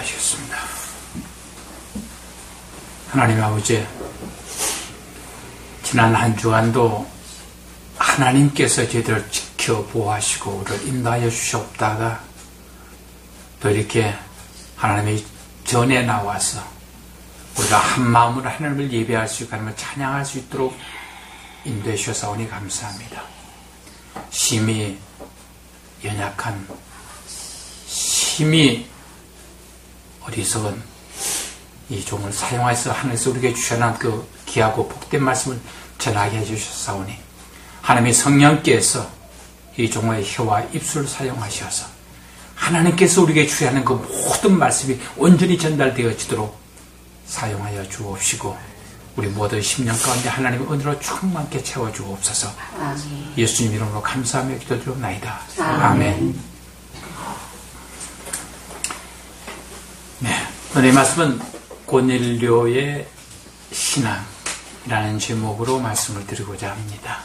기도하시겠습니다. 하나님 아버지, 지난 한 주간도 하나님께서 저희들을 지켜 보호하시고 우리를 인도하여 주셨다가 또 이렇게 하나님의 전에 나와서 우리가 한 마음으로 하나님을 예배할 수 있고 하나님을 찬양할 수 있도록 인도해 주셔서오니 감사합니다. 심히 연약한, 심히 어리석은 이 종을 사용해서 하늘에서 우리에게 주셔난 그 귀하고 복된 말씀을 전하게 해주셨사오니 하나님의 성령께서 이 종의 혀와 입술을 사용하셔서 하나님께서 우리에게 주시는 그 모든 말씀이 온전히 전달되어지도록 사용하여 주옵시고 우리 모두 심령 가운데 하나님의 은혜로 충만케 채워주옵소서. 아멘. 예수님 이름으로 감사하며 기도드리옵나이다. 아멘. 네, 오늘의 말씀은 고넬료의 신앙이라는 제목으로 말씀을 드리고자 합니다.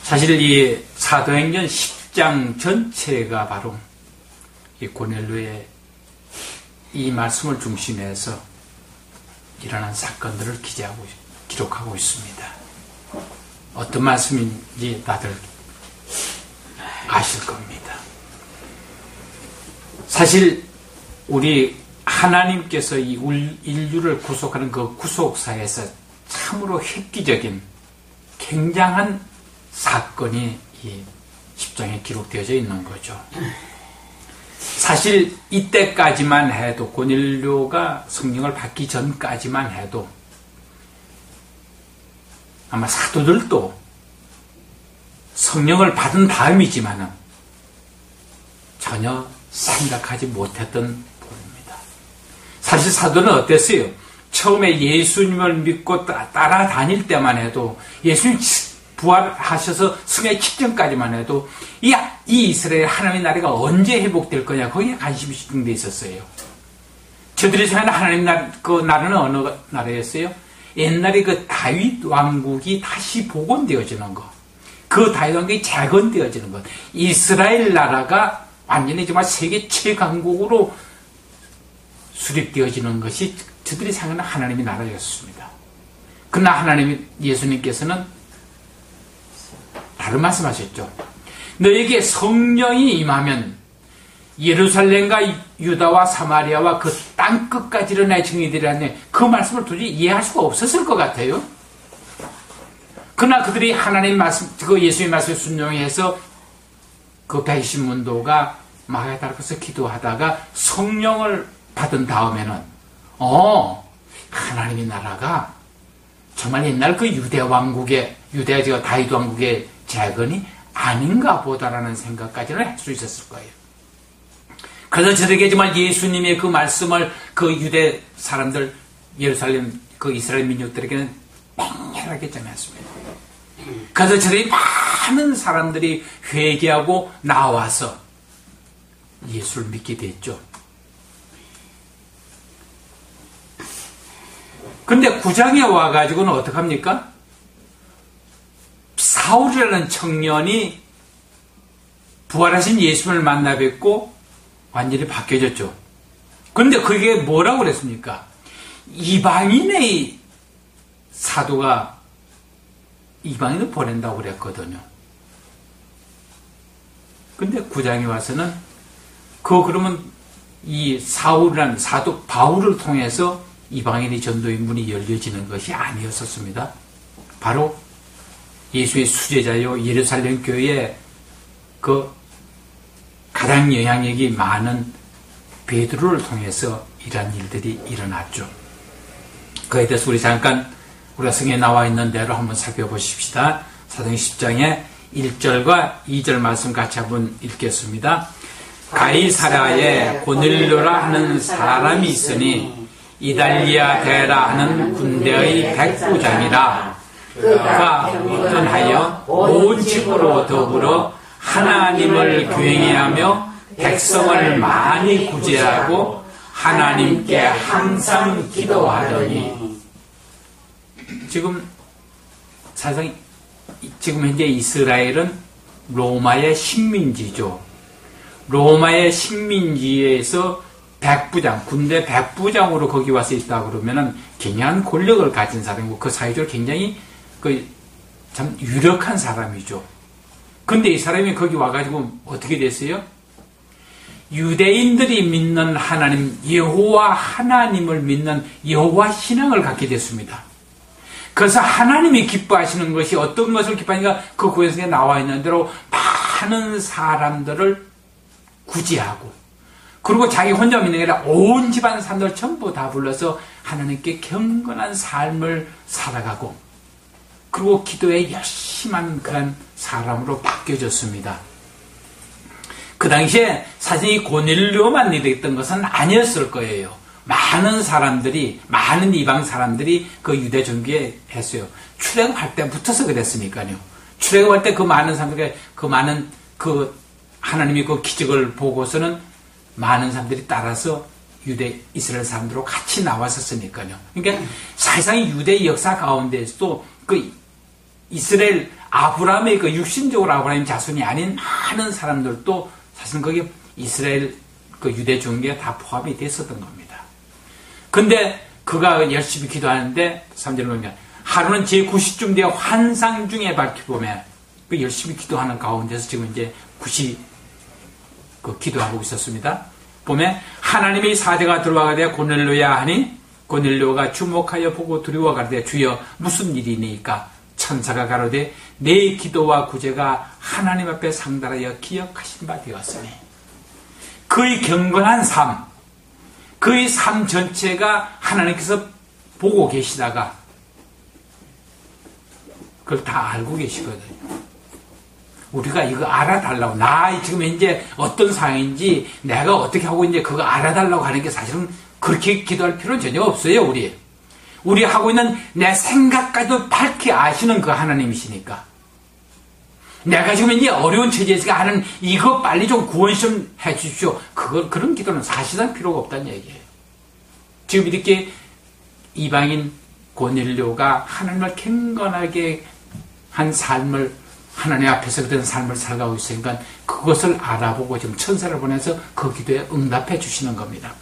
사실 이 사도행전 10장 전체가 바로 이 고넬료의 이 말씀을 중심해서 일어난 사건들을 기록하고 있습니다. 어떤 말씀인지 다들 아실 겁니다. 사실 우리 하나님께서 이 인류를 구속하는 그 구속사에서 참으로 획기적인 굉장한 사건이 이 10장에 기록되어져 있는 거죠. 사실 이때까지만 해도 고넬료가 성령을 받기 전까지만 해도 아마 사도들도 성령을 받은 다음이지만은 전혀 생각하지 못했던 부분입니다. 사실 사도는 어땠어요? 처음에 예수님을 믿고 따라다닐 때만 해도 예수님 부활하셔서 승의 직전까지만 해도 이 이스라엘 하나님의 나라가 언제 회복될 거냐 거기에 관심이 집중되어 있었어요. 저들이 생각하는 하나님 그 나라는 어느 나라였어요? 옛날에 그 다윗 왕국이 다시 복원되어지는 것, 그 다윗 왕국이 재건되어지는 것, 이스라엘 나라가 완전히 정말 세계 최강국으로 수립되어지는 것이 저들이 생각하는 하나님의 나라였습니다. 그러나 하나님 예수님께서는 다른 말씀하셨죠. 너에게 성령이 임하면 예루살렘과 유다와 사마리아와 그 땅 끝까지를 내 증인들이라는 그 말씀을 도저히 이해할 수가 없었을 것 같아요. 그러나 그들이 하나님 말씀, 그 예수의 말씀에 순종해서 그 배신문도가 마가에 따라서 기도하다가 성령을 받은 다음에는 하나님의 나라가 정말 옛날 그 유대 왕국의 다윗 왕국의 재건이 아닌가 보다라는 생각까지는 할 수 있었을 거예요. 그래서 저에게 정말 예수님의 그 말씀을 그 유대 사람들, 예루살렘 그 이스라엘 민족들에게는 맹렬하게 전했습니다. 그래서 저들이 많은 사람들이 회개하고 나와서 예수를 믿게 됐죠. 근데 9장에 와가지고는 어떡합니까? 사울이라는 청년이 부활하신 예수님을 만나 뵙고 완전히 바뀌어졌죠. 그런데 그게 뭐라고 그랬습니까? 이방인의 사도가 이방인을 보낸다고 그랬거든요. 근데 9장에 와서는 그러면 이 사울이라는 사도 바울을 통해서 이방인의 전도의 문이 열려지는 것이 아니었었습니다. 바로 예수의 수제자요 예루살렘 교회의 그 가장 영향력이 많은 베드로를 통해서 이러한 일들이 일어났죠. 그에 대해서 우리 잠깐 우리가 성경에 나와 있는 대로 한번 살펴보십시다. 사도행 10장의 1절과 2절 말씀 같이 한번 읽겠습니다. 가이사랴에 고넬료라 하는 사람이 있으니 이달리아 데라 하는 군대의 백부장이라. 그가 운전하여 온 집으로 더불어 하나님을 경외하며 백성을 많이 구제하고 하나님께 항상 기도하더니. 지금 사실 지금 현재 이스라엘은 로마의 식민지죠. 로마의 식민지에서 백부장, 군대 백부장으로 거기 와서 있다 그러면은 굉장한 권력을 가진 사람이고 그 사회적으로 굉장히 참 유력한 사람이죠. 근데 이 사람이 거기 와가지고 어떻게 됐어요? 유대인들이 믿는 하나님, 여호와 하나님을 믿는 여호와 신앙을 갖게 됐습니다. 그래서 하나님이 기뻐하시는 것이 어떤 것을 기뻐하니까 그 구약성에 나와 있는 대로 많은 사람들을 구제하고 그리고 자기 혼자 믿는 게 아니라 온 집안 사람들 전부 다 불러서 하나님께 경건한 삶을 살아가고 그리고 기도에 열심한 그런 사람으로 바뀌어졌습니다. 그 당시에 사실 이 고넬료만 믿었던 것은 아니었을 거예요. 많은 사람들이, 많은 이방 사람들이 그 유대 종교에 했어요. 출애굽할 때부터서 그랬으니까요. 출애굽할 때 그 많은 사람들이 그 많은 그 하나님이 그 기적을 보고서는 많은 사람들이 따라서 유대 이스라엘 사람들하고 같이 나왔었으니까요. 그러니까 사실상 유대 역사 가운데서도 그 이스라엘 아브라함의 그 육신적으로 아브라함 자손이 아닌 많은 사람들도 사실은 거기 이스라엘 그 유대 종교에 다 포함이 됐었던 겁니다. 근데 그가 열심히 기도하는데 3절에 보면 하루는 제90쯤 되어 환상 중에 밝혀보면 그 열심히 기도하는 가운데서 지금 이제 90 그 기도하고 있었습니다. 보면 하나님의 사대가 들어와가되 고넬료야 하니 고넬료가 주목하여 보고 두려워 가로되 주여 무슨 일이니까 천사가 가로되 내 기도와 구제가 하나님 앞에 상달하여 기억하신 바 되었으니 그의 경건한 삶, 그의 삶 전체가 하나님께서 보고 계시다가 그걸 다 알고 계시거든요. 우리가 이거 알아달라고, 나 지금 현재 어떤 상황인지 내가 어떻게 하고 있는지 그거 알아달라고 하는 게 사실은 그렇게 기도할 필요는 전혀 없어요. 우리 하고 있는 내 생각까지도 밝히 아시는 그 하나님이시니까 내가 지금 이제 어려운 처지에서 하는 이거 빨리 좀 구원 좀 해주십시오. 그런 기도는 사실상 필요가 없다는 얘기예요. 지금 이렇게 이방인 고넬료가 하나님을 경건하게 한 삶을 하나님 앞에서 그런 삶을 살아가고 있으니까 그것을 알아보고 지금 천사를 보내서 그 기도에 응답해 주시는 겁니다.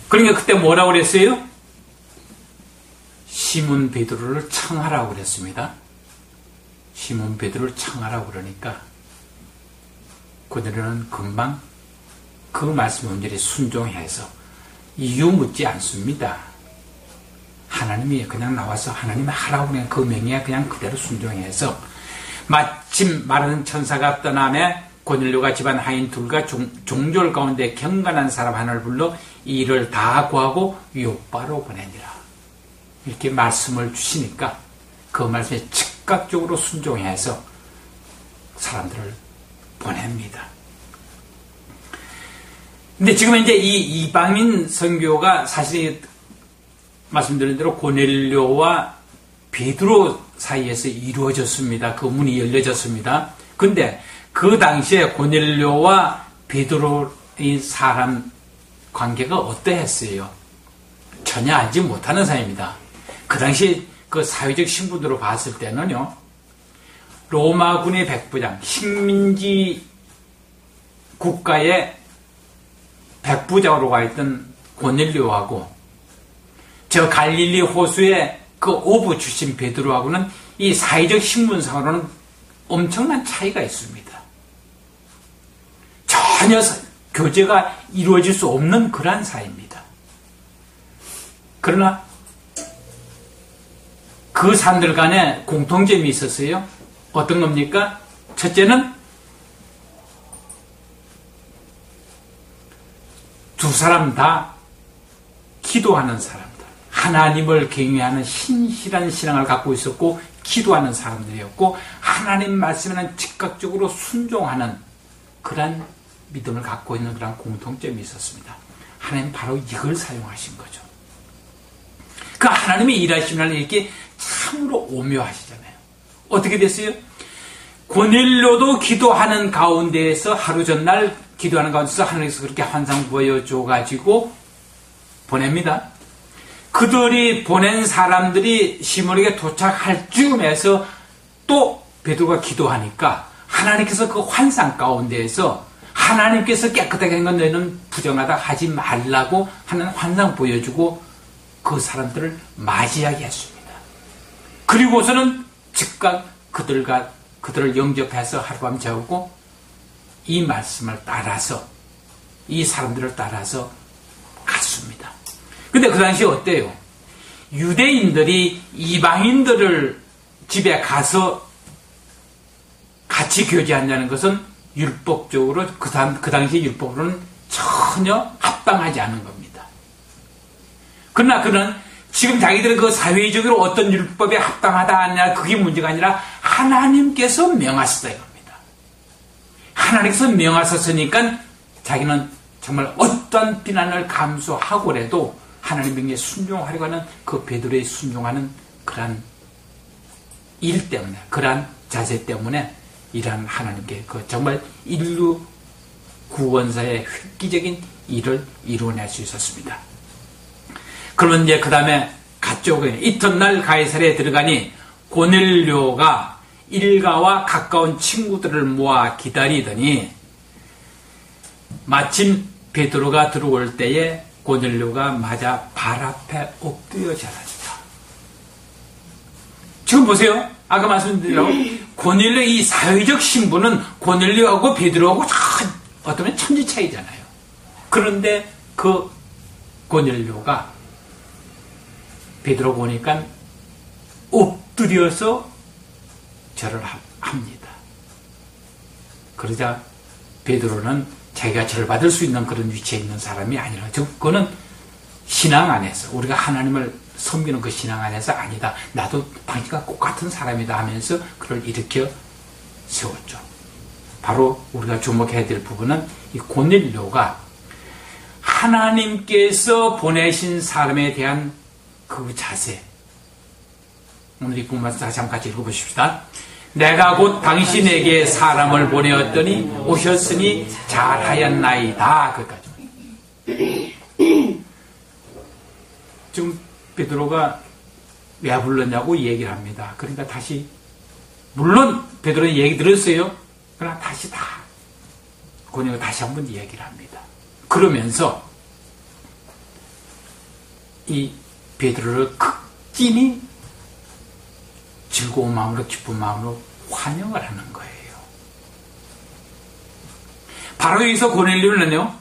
그러니까 그때 뭐라고 그랬어요? 시몬 베드로를 청하라고 그랬습니다. 시몬 베드로를 청하라고 그러니까 고넬료는 금방 그 말씀에 온전히 순종해서 이유 묻지 않습니다. 하나님이 그냥 나와서 하나님이 하라고 그냥 그 명령에 그냥 그대로 순종해서 마침 마르는 천사가 떠나매 고넬료가 집안 하인 둘과 종졸 가운데 경건한 사람 하나를 불러 이 일을 다 구하고 요바로 보내니라. 이렇게 말씀을 주시니까 그 말씀에 즉각적으로 순종해서 사람들을 보냅니다. 근데 지금 이제 이 이방인 선교가 사실 말씀드린 대로 고넬료와 베드로 사이에서 이루어졌습니다. 그 문이 열려졌습니다. 근데 그 당시에 고넬료와 베드로의 사람 관계가 어떠했어요? 전혀 알지 못하는 사이입니다. 그 당시 그 사회적 신분으로 봤을 때는요, 로마군의 백부장, 식민지 국가의 백부장으로 가 있던 고넬료하고 저 갈릴리 호수의 그 오부 출신 베드로하고는 이 사회적 신분상으로는 엄청난 차이가 있습니다. 전혀 교제가 이루어질 수 없는 그러한 사이입니다. 그러나 그 사람들 간에 공통점이 있었어요. 어떤 겁니까? 첫째는 두 사람 다 기도하는 사람들, 하나님을 경외하는 신실한 신앙을 갖고 있었고 기도하는 사람들이었고 하나님 말씀에는 즉각적으로 순종하는 그런 믿음을 갖고 있는 그런 공통점이 있었습니다. 하나님 바로 이걸 사용하신 거죠. 그 하나님의 일하시면 이렇게 참으로 오묘하시잖아요. 어떻게 됐어요? 고넬료도 기도하는 가운데에서 하루 전날 기도하는 가운데서 하나님께서 그렇게 환상 보여줘가지고 보냅니다. 그들이 보낸 사람들이 시몬에게 도착할 즈음에서 또 베드로가 기도하니까 하나님께서 그 환상 가운데에서 하나님께서 깨끗하게 한 건 너희는 부정하다 하지 말라고 하는 환상 보여주고 그 사람들을 맞이하게 했습니다. 그리고서는 즉각 그들을 영접해서 하룻밤 재우고 이 말씀을 따라서 이 사람들을 따라서 갔습니다. 근데 그 당시에 어때요? 유대인들이 이방인들을 집에 가서 같이 교제한다는 것은 율법적으로 그 당시 율법으로는 전혀 합당하지 않은 겁니다. 그러나 그는 지금 자기들은 그 사회적으로 어떤 율법에 합당하다 하느냐 그게 문제가 아니라 하나님께서 명하셨다 이겁니다. 하나님께서 명하셨으니까 자기는 정말 어떠한 비난을 감수하고라도 하나님 명령에 순종하려고 하는 그 베드로의 순종하는 그러한 일 때문에 그러한 자세 때문에 이러한 하나님께 그 정말 인류 구원사의 획기적인 일을 이루어낼 수 있었습니다. 그러면 이제 그 다음에 갔죠. 이튿날 가이사랴에 들어가니 고넬료가 일가와 가까운 친구들을 모아 기다리더니 마침 베드로가 들어올 때에 고넬료가 맞아 발 앞에 엎드려 절하니라. 지금 보세요. 아까 말씀드린 고넬료 이 사회적 신분은 고넬료하고 베드로하고 어쩌면 천지 차이잖아요. 그런데 그 고넬료가 베드로 보니까 엎드려서 절을 합니다. 그러자 베드로는 자기가 절 받을 수 있는 그런 위치에 있는 사람이 아니라 그거는 신앙 안에서 우리가 하나님을 섬기는 그 신앙 안에서 아니다. 나도 당신과 똑같은 사람이다 하면서 그를 일으켜 세웠죠. 바로 우리가 주목해야 될 부분은 이 고넬료가 하나님께서 보내신 사람에 대한 그 자세. 오늘 이 부분 다시 한번 같이 읽어보십시다. 내가 곧 당신에게 사람을 보내었더니 오셨으니 잘하였나이다. 그까지. 지금 베드로가 왜 불렀냐고 얘기를 합니다. 그러니까 다시 물론 베드로의 얘기 들었어요. 그러나 다시 다 고넬료가 다시 한번 얘기를 합니다. 그러면서 이 베드로를 극진히 즐거운 마음으로 기쁜 마음으로 환영을 하는 거예요. 바로 여기서 고넬료는요,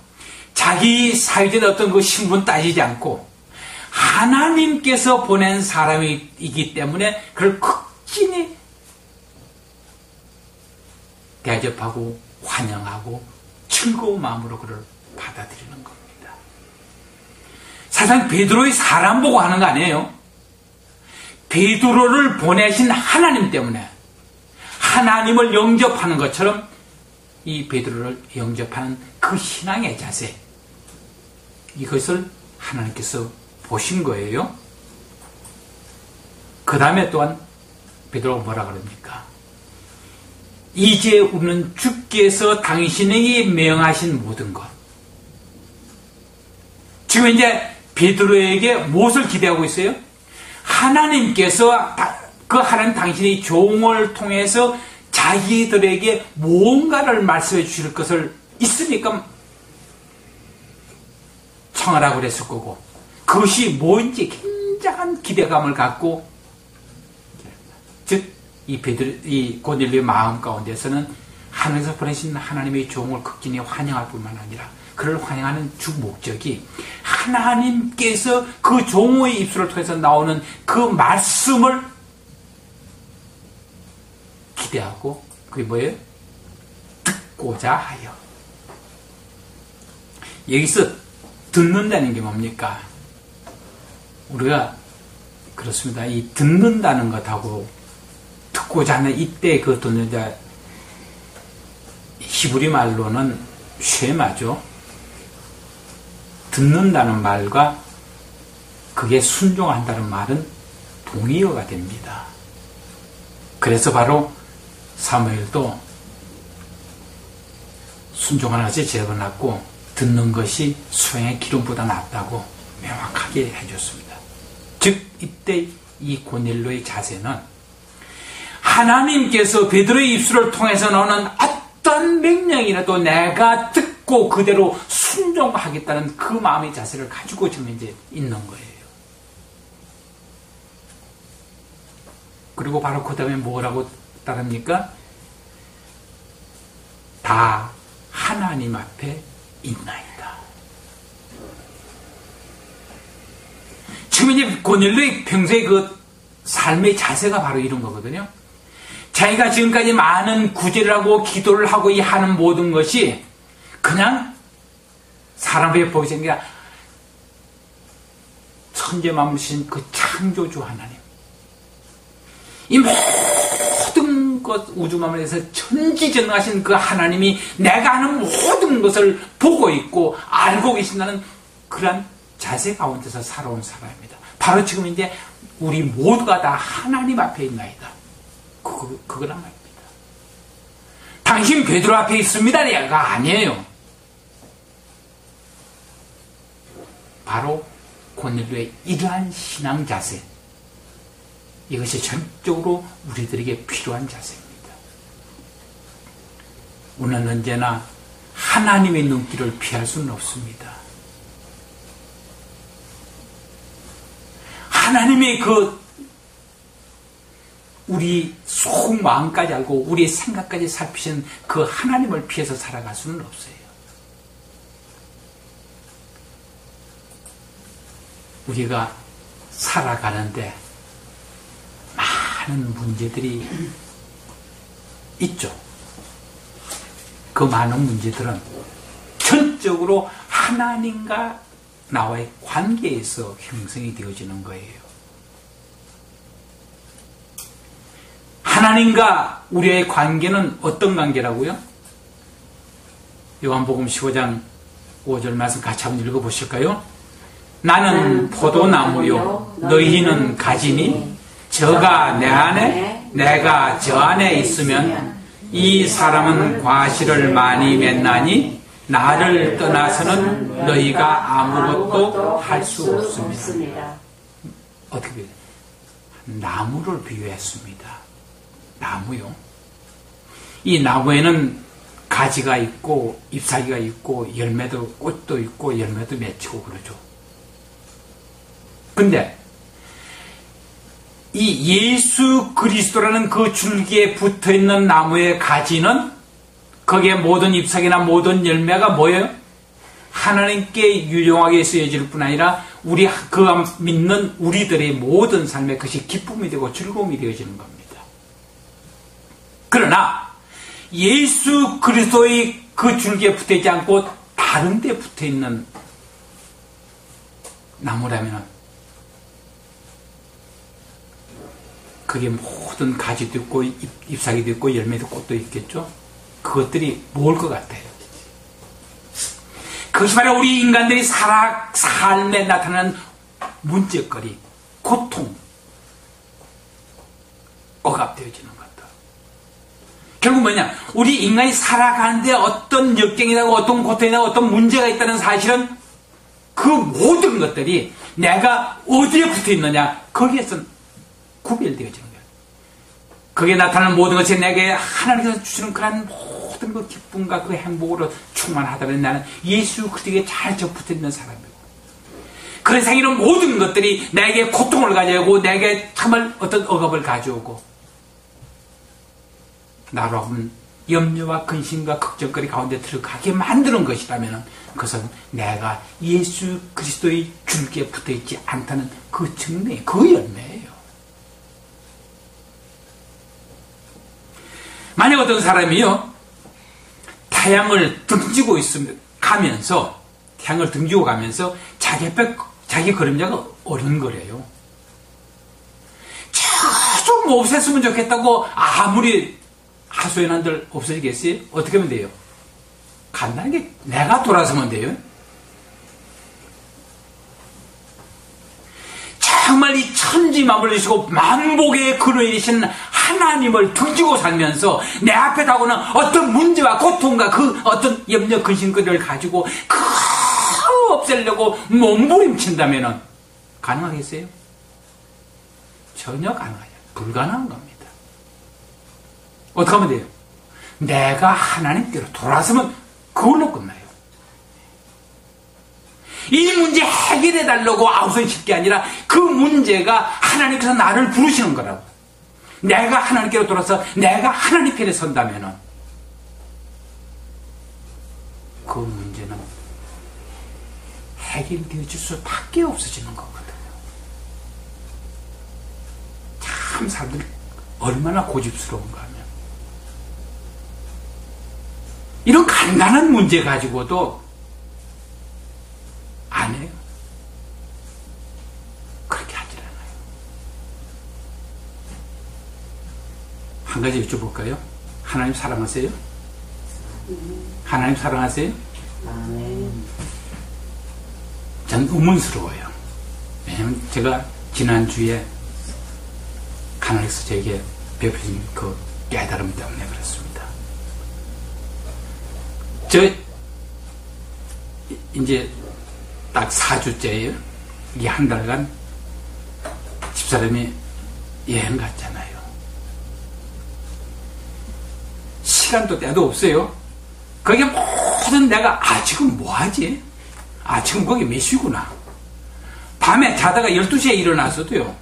자기 사회적 어떤 그 신분 따지지 않고 하나님께서 보낸 사람이기 때문에 그걸 극진히 대접하고 환영하고 즐거운 마음으로 그를 받아들이는 겁니다. 사실 베드로의 사람 보고 하는 거 아니에요. 베드로를 보내신 하나님 때문에 하나님을 영접하는 것처럼 이 베드로를 영접하는 그 신앙의 자세, 이것을 하나님께서 보신 거예요. 그 다음에 또한 베드로가 뭐라 그럽니까? 이제 우리는 주께서 당신에게 명하신 모든 것. 지금 이제 베드로에게 무엇을 기대하고 있어요? 하나님께서 그 하나님 당신의 종을 통해서 자기들에게 무언가를 말씀해 주실 것을 있으니까 청하라고 그랬을 거고, 그것이 뭔지 굉장한 기대감을 갖고, 즉 이 고넬료의 마음 가운데서는 하늘에서 보내신 하나님의 종을 극진히 환영할 뿐만 아니라 그를 환영하는 주 목적이 하나님께서 그 종의 입술을 통해서 나오는 그 말씀을 기대하고, 그게 뭐예요? 듣고자 하여. 여기서 듣는다는 게 뭡니까? 우리가 그렇습니다. 이 듣는다는 것하고 듣고자 하는 이때 그 듣는 자, 히브리 말로는 쉐마죠. 듣는다는 말과 그게 순종한다는 말은 동의어가 됩니다. 그래서 바로 사무엘도 순종하는 것이 죄가 낫고 듣는 것이 수행의 기름보다 낫다고 명확하게 해줬습니다. 즉 이때 이 고넬료의 자세는 하나님께서 베드로의 입술을 통해서 나오는 어떤 명령이라도 내가 듣고 그대로 순종하겠다는 그 마음의 자세를 가지고 지금 이제 있는 거예요. 그리고 바로 그 다음에 뭐라고 따릅니까? 다 하나님 앞에 있나이다. 지금 이제 고넬료의 평소의 그 삶의 자세가 바로 이런 거거든요. 자기가 지금까지 많은 구제를 하고 기도를 하고 이 하는 모든 것이 그냥 사람의 복이 생기라 천재 만무신 그 창조주 하나님, 이 모든 것 우주 만물에서 천지전능하신 그 하나님이 내가 하는 모든 것을 보고 있고 알고 계신다는 그런 자세 가운데서 살아온 사람입니다. 바로 지금 이제 우리 모두가 다 하나님 앞에 있나이다. 그거란 말입니다. 당신 베드로 앞에 있습니다가 아니에요. 바로 고넬료의 이러한 신앙 자세, 이것이 전적으로 우리들에게 필요한 자세입니다. 우리는 언제나 하나님의 눈길을 피할 수는 없습니다. 하나님의 우리 속마음까지 알고 우리의 생각까지 살피신 그 하나님을 피해서 살아갈 수는 없어요. 우리가 살아가는데 많은 문제들이 있죠. 그 많은 문제들은 전적으로 하나님과 나와의 관계에서 형성이 되어지는 거예요. 하나님과 우리의 관계는 어떤 관계라고요? 요한복음 15장 5절 말씀 같이 한번 읽어보실까요? 나는 포도나무요 너희는 가지니 저가 내 안에 내가 저 안에 있으면 이 사람은 과실을 많이 맺나니 나를 떠나서는 너희가 아무것도 할 수 없습니다. 어떻게 비유해요? 나무를 비유했습니다. 나무요. 이 나무에는 가지가 있고 잎사귀가 있고 열매도 꽃도 있고 열매도 맺히고 그러죠. 근데 이 예수 그리스도라는 그 줄기에 붙어있는 나무의 가지는 거기에 모든 잎사귀나 모든 열매가 뭐예요? 하나님께 유용하게 쓰여질 뿐 아니라 우리 그 믿는 우리들의 모든 삶에 그것이 기쁨이 되고 즐거움이 되어지는 겁니다. 그러나 예수 그리스도의 그 줄기에 붙어있지 않고 다른 데 붙어있는 나무라면 그게 모든 가지도 있고 잎사귀도 있고 열매도 꽃도 있겠죠. 그것들이 뭘 것 같아요? 그것이 바로 우리 인간들이 삶에 나타나는 문제거리, 고통, 억압되어지는 것들. 결국 뭐냐? 우리 인간이 살아가는데 어떤 역경이나 어떤 고통이나 어떤 문제가 있다는 사실은 그 모든 것들이 내가 어디에 붙어 있느냐, 거기에서 구별되어지는 거예요. 거기에 나타나는 모든 것이 내게 하나님께서 주시는 그런 모든 그 기쁨과 그 행복으로 충만하다면 나는 예수 그리스도에 잘 접붙어 있는 사람이고, 그래서 이런 모든 것들이 내게 고통을 가져오고 내게 참을 어떤 억압을 가져오고 나로 하면 염려와 근심과 걱정거리 가운데 들어가게 만드는 것이라면 그것은 내가 예수 그리스도의 줄기에 붙어있지 않다는 그 증명, 그 열매예요. 만약 어떤 사람이요 태양을 등지고 가면서 자기 그림자가 어른거려요. 좀 없앴으면 좋겠다고 아무리 하소연한들 없어지겠어요? 어떻게 하면 돼요? 간단하게 내가 돌아서면 돼요. 정말 이 천지만물을 주시고 만복의 근원이신 하나님을 등지고 살면서 내 앞에 다가오는 어떤 문제와 고통과 그 어떤 염려 근심거리를 가지고 없애려고 몸부림친다면 가능하겠어요? 전혀 가능하지 않아요. 불가능한 겁니다. 어떻게 하면 돼요? 내가 하나님께로 돌아서면 그걸로 끝나요. 이 문제 해결해 달라고 아우성칠 게 아니라 그 문제가 하나님께서 나를 부르시는 거라고. 내가 하나님께로 돌아서 내가 하나님 편에 선다면은 그 문제는 해결되어질 수밖에 없어지는 거거든요. 참 사람들 얼마나 고집스러운가 하면 이런 간단한 문제 가지고도 안 해요. 그렇게 하질 않아요. 한 가지 여쭤볼까요? 하나님 사랑하세요? 하나님 사랑하세요? 전 의문스러워요. 왜냐면 제가 지난주에 하나님께서 저에게 베푸신 그 깨달음 때문에 그렇습니다. 이제 딱 4주째예요. 이게 한 달간 집사람이 여행 갔잖아요. 시간도 때도 없어요. 거기에 모든 내가 지금 뭐하지? 지금 거기 몇 시구나. 밤에 자다가 12시에 일어났어도요.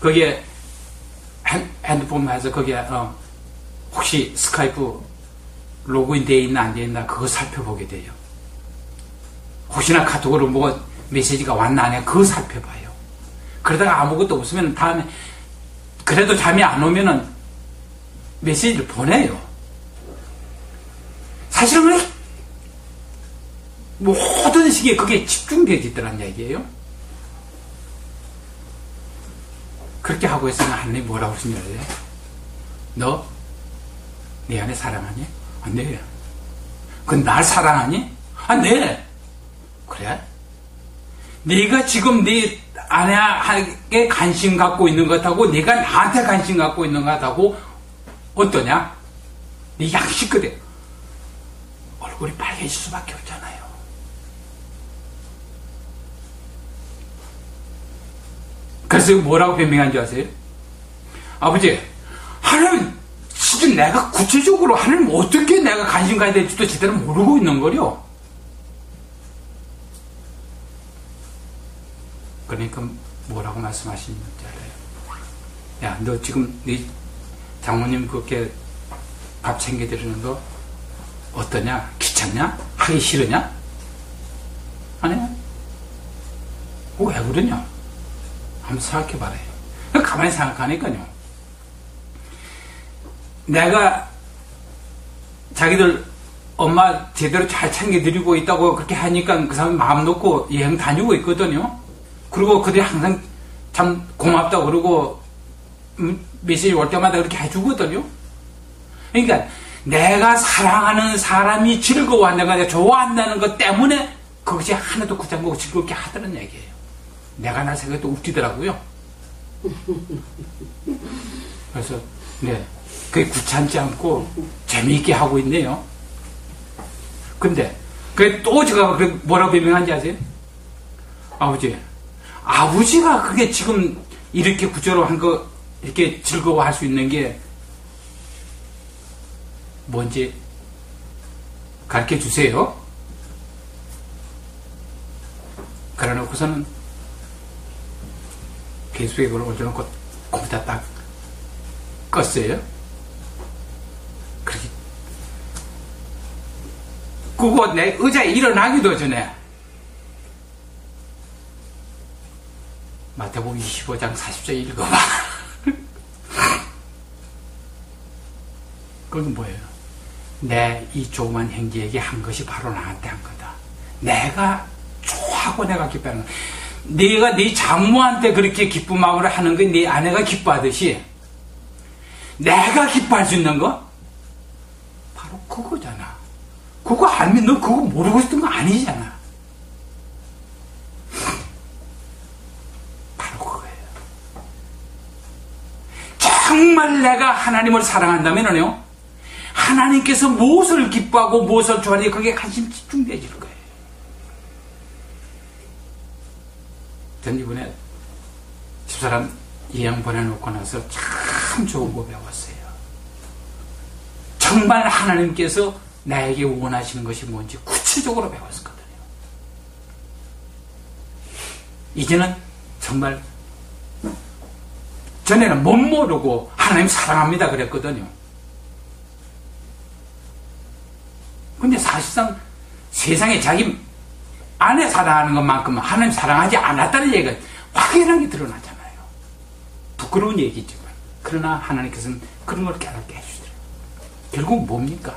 거기에 핸드폰 해서 거기에 혹시 스카이프 로그인 되어 있나 안 되어 있나 그거 살펴보게 돼요. 혹시나 카톡으로 뭐 메시지가 왔나 안 해 그거 살펴봐요. 그러다가 아무것도 없으면 다음에 그래도 잠이 안 오면은 메시지를 보내요. 사실은 모든 시기에 그게 집중되어지더란 얘기예요. 그렇게 하고 있으면 하나님이 뭐라고 하시냐 그래요? 너 내 안에 사랑하니? 네. 그건 날 사랑하니? 네. 그래? 네가 지금 네 아내에게 관심 갖고 있는 것하고 네가 나한테 관심 갖고 있는 것하고 어떠냐? 네 양식 그대 얼굴이 빨개질 수밖에 없잖아요. 그래서 뭐라고 변명한 줄 아세요? 아버지, 하나님 진짜 내가 구체적으로 하나님 어떻게 내가 관심 가야 될지도 제대로 모르고 있는 거요. 그러니까 뭐라고 말씀하시는지 알아요? 야, 너 지금 네 장모님 그렇게 밥 챙겨드리는 거 어떠냐? 귀찮냐? 하기 싫으냐? 아니야. 왜 그러냐? 한번 생각해봐라요. 가만히 생각하니까요. 내가 자기들 엄마 제대로 잘 챙겨드리고 있다고 그렇게 하니까 그 사람 마음 놓고 여행 다니고 있거든요. 그리고 그들이 항상 참 고맙다고 그러고 메시지 올 때마다 그렇게 해주거든요. 그러니까 내가 사랑하는 사람이 즐거워한다는 거, 좋아한다는 것 때문에 그것이 하나도 구장고 즐겁게 하다는 얘기예요. 내가 나 생각도 웃기더라고요. 그래서 네, 그게 귀찮지 않고 재미있게 하고 있네요. 근데 그게 또 제가 뭐라고 변명한지 아세요? 아버지가 그게 지금 이렇게 구조로 한 거 이렇게 즐거워할 수 있는 게 뭔지 가르쳐 주세요. 그래 놓고서는 페이스북에 그걸 올려놓고 컴퓨터 딱 껐어요. 그렇게 그거 내 의자에 일어나기도 전에 마태복음 25장 40절 읽어봐. 그건 뭐예요? 내 이 조그만 형제에게 한 것이 바로 나한테 한 거다. 내가 좋아하고 내가 기뻐하는 거야. 네가 네 장모한테 그렇게 기쁨하고 하는 게 네 아내가 기뻐하듯이 내가 기뻐할 수 있는 거? 바로 그거잖아. 그거 알면 너 그거 모르고 있던 거 아니잖아. 바로 그거예요. 정말 내가 하나님을 사랑한다면요, 하나님께서 무엇을 기뻐하고 무엇을 좋아하는지 그게 관심 집중되어질 거예요. 전 이번에 집사람 여행 보내놓고 나서 참 좋은 거 배웠어요. 정말 하나님께서 나에게 원하시는 것이 뭔지 구체적으로 배웠거든요. 이제는 정말 전에는 못 모르고 하나님 사랑합니다 그랬거든요. 근데 사실상 세상에 자기 아내 사랑하는 것만큼 하나님 사랑하지 않았다는 얘기가 확연하게 드러나잖아요. 부끄러운 얘기지만 그러나 하나님께서는 그런 걸 깨닫게 해주시더라고요. 결국 뭡니까?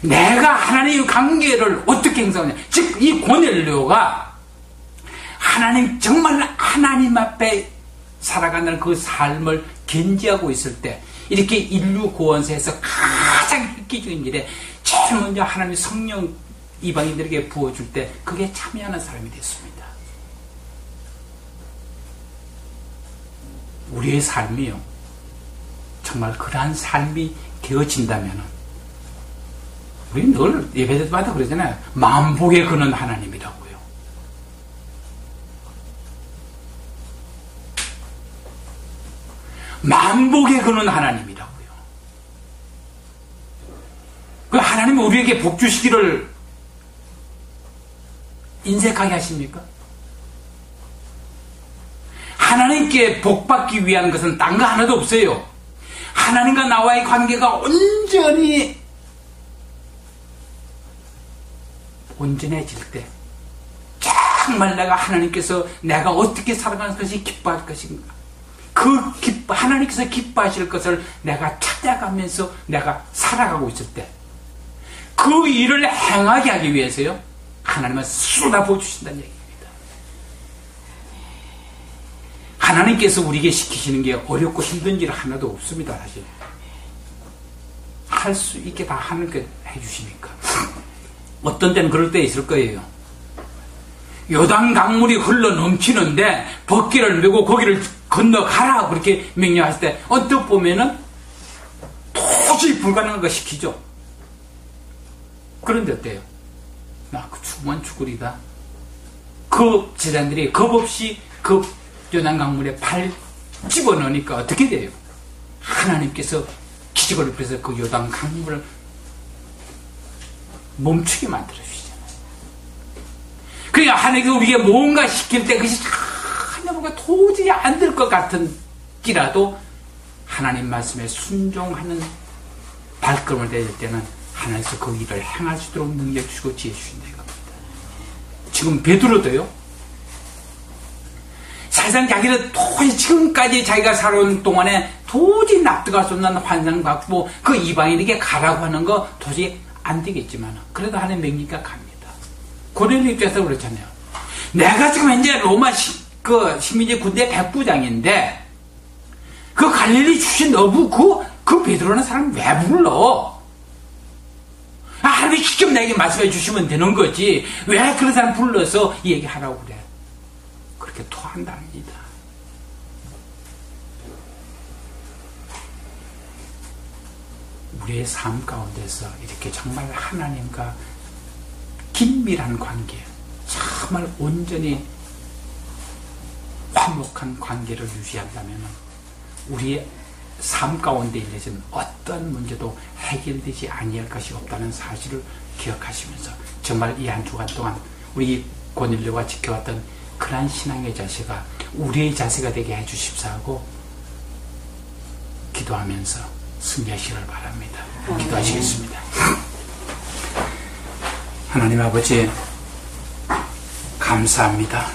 내가 하나님의 관계를 어떻게 행사하냐. 즉 이 고넬료가 하나님 정말 하나님 앞에 살아가는 그 삶을 견지하고 있을 때 이렇게 인류 구원사에서 가장 획기적인 일에 제일 먼저 하나님 성령 이방인들에게 부어줄 때 그게 참여하는 사람이 됐습니다. 우리의 삶이요 정말 그러한 삶이 되어진다면 우리 늘 예배 때마다 그러잖아요. 만복에 거는 하나님이라고요. 만복에 거는 하나님이라고요. 그 하나님은 우리에게 복 주시기를 인색하게 하십니까? 하나님께 복 받기 위한 것은 딴 거 하나도 없어요. 하나님과 나와의 관계가 온전해질 때 정말 내가 하나님께서 내가 어떻게 살아가는 것이 기뻐할 것인가, 하나님께서 기뻐하실 것을 내가 찾아가면서 내가 살아가고 있을 때 그 일을 행하게 하기 위해서요 하나님은 쏟아부어 주신다는 얘기입니다. 하나님께서 우리에게 시키시는 게 어렵고 힘든 일 하나도 없습니다. 사실 할 수 있게 다 하나님께 해주시니까. 어떤 때는 그럴 때 있을 거예요. 요단 강물이 흘러 넘치는데 벗기를 메고 거기를 건너가라 그렇게 명령하실 때 언뜻 보면은 도저히 불가능한 거 시키죠. 그런데 어때요? 그 죽으면 죽으리다. 그 제자들이 겁없이 그 요단 강물에 발 집어넣으니까 어떻게 돼요? 하나님께서 기적을 베풀어서 그 요단 강물을 멈추게 만들어주시잖아요. 그러니까 하나님께서 우리에게 뭔가 시킬 때 그것이 하나님과 도저히 안 될 것 같은지라도 하나님 말씀에 순종하는 발걸음을 내릴 때는 하나님께서 그 일을 행할 수 있도록 능력 주시고 지혜 주신다 이겁니다. 지금 베드로도요. 사실상 자기는 도저히 지금까지 자기가 살아온 동안에 도저히 납득할 수 없는 환상을 갖고 그 이방인에게 가라고 하는 거 도저히 안 되겠지만 그래도 하나님 명령이니까 갑니다. 고넬료 입장에서 그렇잖아요. 내가 지금 현재 로마 식민지 군대 백부장인데 그 갈릴리 출신 어부 그 베드로라는 사람 왜 불러? 하나님이 직접 내게 말씀해 주시면 되는 거지 왜 그런 사람 불러서 얘기하라고 그래? 그렇게 토한답니다. 우리의 삶 가운데서 이렇게 정말 하나님과 긴밀한 관계, 정말 온전히 화목한 관계를 유지한다면 우리의 삶 가운데 일어진 어떤 문제도 해결되지 아니할 것이 없다는 사실을 기억하시면서 정말 이 한 주간 동안 우리 고넬료가 지켜왔던 그러한 신앙의 자세가 우리의 자세가 되게 해주십사 하고 기도하면서 승리하시기를 바랍니다. 기도하시겠습니다. 하나님 아버지 감사합니다.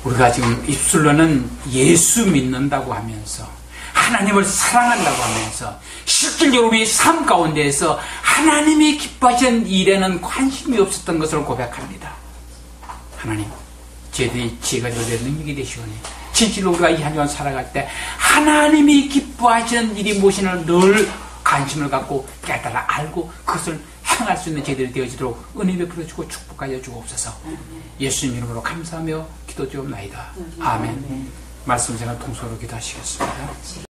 우리가 지금 입술로는 예수 믿는다고 하면서 하나님을 사랑한다고 하면서 실질적으로 우리 삶 가운데에서 하나님이 기뻐하시는 일에는 관심이 없었던 것을 고백합니다. 하나님 저희들이 지혜가 되어 능력이 되시오니 진실로 우리가 이 한 주간 살아갈 때 하나님이 기뻐하시는 일이 무엇인을 늘 관심을 갖고 깨달아 알고 그것을 행할 수 있는 저희들이 되어지도록 은혜 베풀어 주고 축복하여 주옵소서. 예수님 이름으로 감사하며 기도드리옵나이다. 아멘. 말씀 제가 통솔로 기도하시겠습니다.